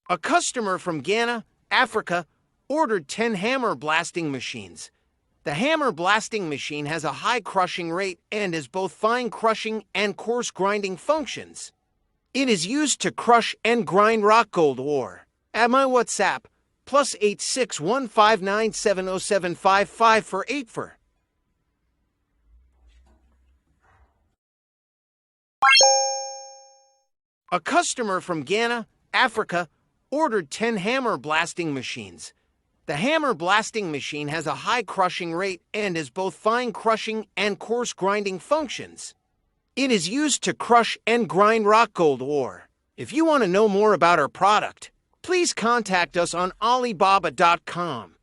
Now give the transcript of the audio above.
A customer from Ghana, Africa, ordered 10 hammer blasting machines. The hammer blasting machine has a high crushing rate and has both fine crushing and coarse grinding functions. It is used to crush and grind rock gold ore. At my WhatsApp, +8615970755 for 8 for. A customer from Ghana, Africa, ordered 10 hammer blasting machines. The hammer blasting machine has a high crushing rate and has both fine crushing and coarse grinding functions. It is used to crush and grind rock gold ore. If you want to know more about our product, please contact us on Alibaba.com.